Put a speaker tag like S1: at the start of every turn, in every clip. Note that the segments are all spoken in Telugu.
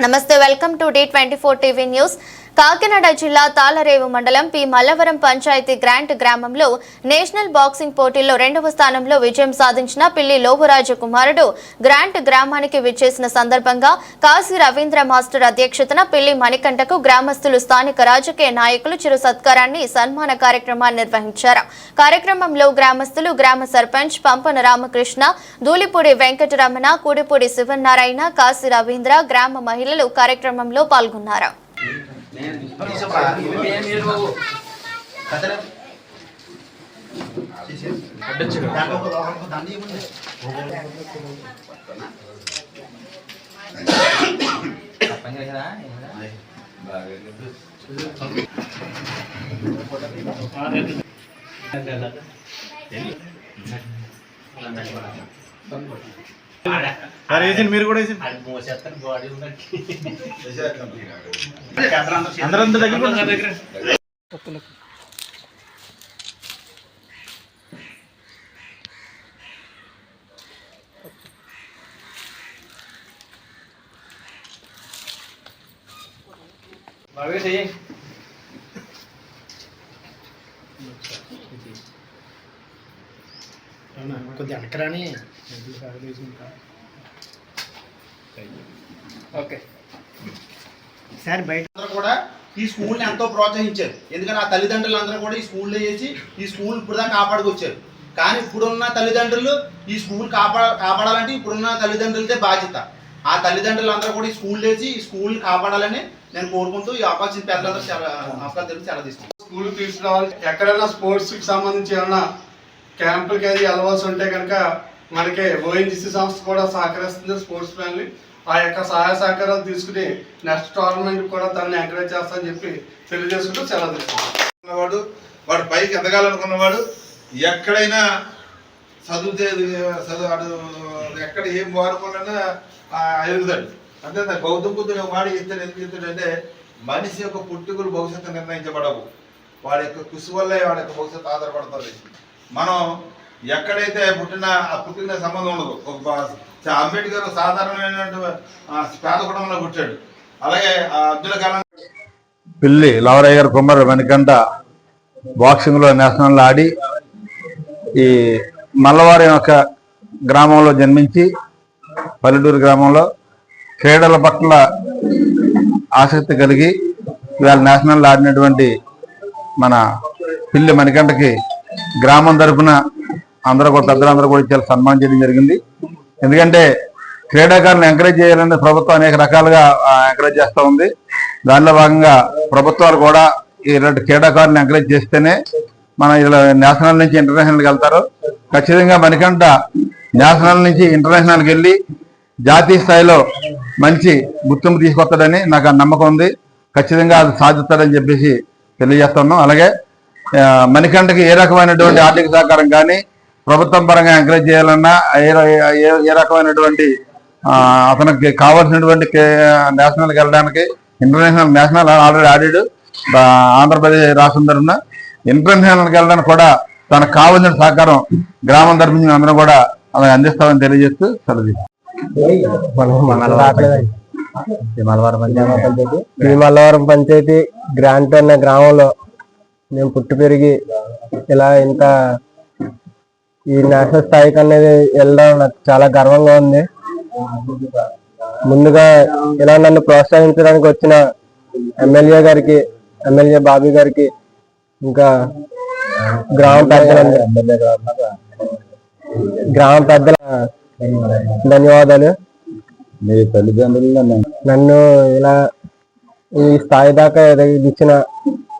S1: నమస్తే, welcome to D24 TV news. Kakinada జిల్లా తాళరేవు మండలం పి మల్లవరం పంచాయతీ గ్రాంట్ గ్రామంలో నేషనల్ బాక్సింగ్ పోటీల్లో 2వ స్థానంలో విజయం సాధించిన పిల్లి లోబురాజు కుమారుడు గ్రాంట్ గ్రామానికి విచ్చేసిన సందర్భంగా కాశీ రవీంద్ర మాస్టర్ అధ్యక్షతన పిల్లి మణికంఠకు గ్రామస్తులు, స్థానిక రాజకీయ నాయకులు చిరు సత్కారాన్ని, సన్మాన కార్యక్రమాన్ని నిర్వహించారు. కార్యక్రమంలో గ్రామస్తులు, గ్రామ సర్పంచ్ పంపన రామకృష్ణ, దూలిపూడి వెంకటరమణ, కూడిపూడి శివనారాయణ, కాశీ రవీంద్ర, గ్రామ మహిళలు కార్యక్రమంలో పాల్గొన్నారు.
S2: మీరు కూడా అందరూ దగ్గర బాగా చెయ్యి. కొద్దిగా వెనకరాని ఓకే సార్. బయట కూడా ఈ స్కూల్ని ఎంతో ప్రోత్సహించారు. ఎందుకంటే ఆ తల్లిదండ్రులు అందరూ కూడా ఈ స్కూల్లో చేసి ఈ స్కూల్ ఇప్పుడు దాకా కాపాడుకొచ్చారు. కానీ ఇప్పుడున్న తల్లిదండ్రులు ఈ స్కూల్ కాపాడాలంటే ఇప్పుడున్న తల్లిదండ్రులదే బాధ్యత. ఆ తల్లిదండ్రులు అందరూ కూడా ఈ స్కూల్ వేసి ఈ స్కూల్ కాపాడాలని నేను కోరుకుంటూ ఈ అవకాశం పెద్దలందరూ చాలా తీసుకుంటాను.
S3: స్కూల్ తీసుకురావాలి. ఎక్కడైనా స్పోర్ట్స్కి సంబంధించి ఏమన్నా క్యాంపులకి అది వెళ్ళవలసి ఉంటే కనుక మనకి ఓఎన్జీసీ సంస్థ కూడా సహకరిస్తుంది. స్పోర్ట్స్ మ్యాన్ని ఆ యొక్క సహాయ సహకారాలు తీసుకుని నెక్స్ట్ టోర్నమెంట్ కూడా దాన్ని ఎంకరేజ్ చేస్తానని చెప్పి తెలియజేసుకుంటూ సెలవు తీసుకున్నాడు.
S4: వాడు పైకి ఎదగాలనుకున్నవాడు ఎక్కడైనా చదువు ఎక్కడ ఏం వాడుకోవాలన్నా ఎదుగుతాడు. అంటే గౌతమ బుద్ధుడు వాడు ఎత్తాడు. ఎందుకు ఎత్తాడు అంటే మనిషి యొక్క పుట్టుకలు భవిష్యత్తు నిర్ణయించబడవు. వాడి యొక్క కృషి వల్లే వాడి యొక్క భవిష్యత్తు ఆధారపడుతుంది. మనం ఎక్కడైతే పుట్టిన సంబంధం ఉండదు. ఒక అంబేద్కర్ సాధారణమైనటువంటి పేద కుటుంబంలో పుట్టాడు. అలాగే అబ్దుల్ కలాం
S5: పిల్లి లవరయ్య గారు కుమార్ మణికంఠ బాక్సింగ్లో నేషనల్ ఆడి ఈ మల్లవారి యొక్క గ్రామంలో జన్మించి పల్లెటూరు గ్రామంలో క్రీడల పట్ల ఆసక్తి కలిగి ఇవాళ నేషనల్ ఆడినటువంటి మన పిల్లి మణికంఠకి గ్రామం తరఫున అందరూ కూడా పెద్దలందరూ కూడా చాలా సన్మానం చేయడం జరిగింది. ఎందుకంటే క్రీడాకారులను ఎంకరేజ్ చేయాలని ప్రభుత్వం అనేక రకాలుగా ఎంకరేజ్ చేస్తూ ఉంది. దానిలో భాగంగా ప్రభుత్వాలు కూడా ఇలాంటి క్రీడాకారులను ఎంకరేజ్ చేస్తేనే మన ఇలా నేషనల్ నుంచి ఇంటర్నేషనల్కి వెళ్తారు. ఖచ్చితంగా మణికంఠ నేషనల్ నుంచి ఇంటర్నేషనల్కి వెళ్ళి జాతీయ స్థాయిలో మంచి గుర్తింపు తీసుకొస్తాడని నాకు ఆ నమ్మకం ఉంది. ఖచ్చితంగా అది సాధిస్తాడని చెప్పేసి తెలియజేస్తున్నాం. అలాగే మణికంఠకి ఏ రకమైనటువంటి ఆర్థిక సహకారం కానీ ప్రభుత్వం పరంగా ఎంకరేజ్ చేయాలన్నా ఏ రకమైనటువంటి అతనికి కావాల్సినటువంటి నేషనల్కి వెళ్ళడానికి నేషనల్ ఆల్రెడీ ఆడాడు. ఆంధ్రప్రదేశ్ రాష్ట్రం తరఫున ఇంటర్నేషనల్కి వెళ్ళడానికి కూడా తనకు కావాల్సిన సహకారం గ్రామం తరఫు నుంచి అందరం కూడా అలా అందిస్తామని తెలియజేస్తూ సెలవు.
S6: మల్లవరం పంచాయతీ గ్రాంట్ అనే గ్రామంలో మేము పుట్టి పెరిగి ఇలా ఇంత ఈ నేషనల్ స్థాయికి అనేది వెళ్ళడం నాకు చాలా గర్వంగా ఉంది. ముందుగా ఇలా నన్ను ప్రోత్సహించడానికి వచ్చిన ఎమ్మెల్యే గారికి, ఎమ్మెల్యే బాబీ గారికి, ఇంకా గ్రామ పెద్దల ధన్యవాదాలు.
S5: మీ తల్లిదండ్రులు
S6: నన్ను ఇలా ఈ స్థాయి దాకా ఎదిగించిన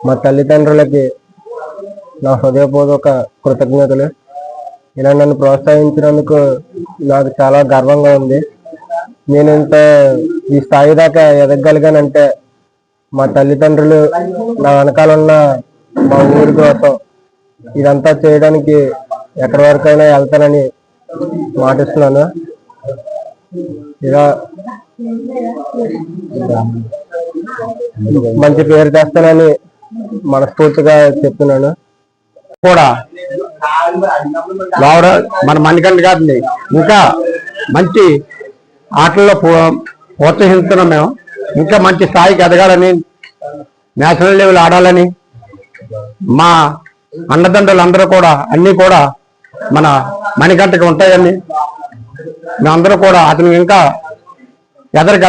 S6: మా తల్లిదండ్రులకి నా హృదయపూర్వక కృతజ్ఞతలు. ఇలా నన్ను ప్రోత్సహించినందుకు నాకు చాలా గర్వంగా ఉంది. నేను ఇంత ఈ స్థాయి దాకా ఎదగలిగానంటే మా తల్లిదండ్రులు నా వెనకాల ఉన్న మా ఊరి కోసం ఇదంతా చేయడానికి ఎక్కడి వరకైనా వెళ్తానని మాటిస్తున్నాను. ఇలా మంచి పేరు తెస్తానని మనస్ఫూర్తిగా చెప్తున్నాను.
S5: కూడా మన మణికంఠ గారిని ఇంకా మంచి ఆటల్లో ప్రోత్సహిస్తున్నాం మేము. ఇంకా మంచి స్థాయికి ఎదగాలని, నేషనల్ లెవెల్ ఆడాలని మా అన్నదండ్రులందరూ కూడా అన్నీ కూడా మన మణికంటకి ఉంటాయని మేమందరూ కూడా అతను ఇంకా ఎదరికి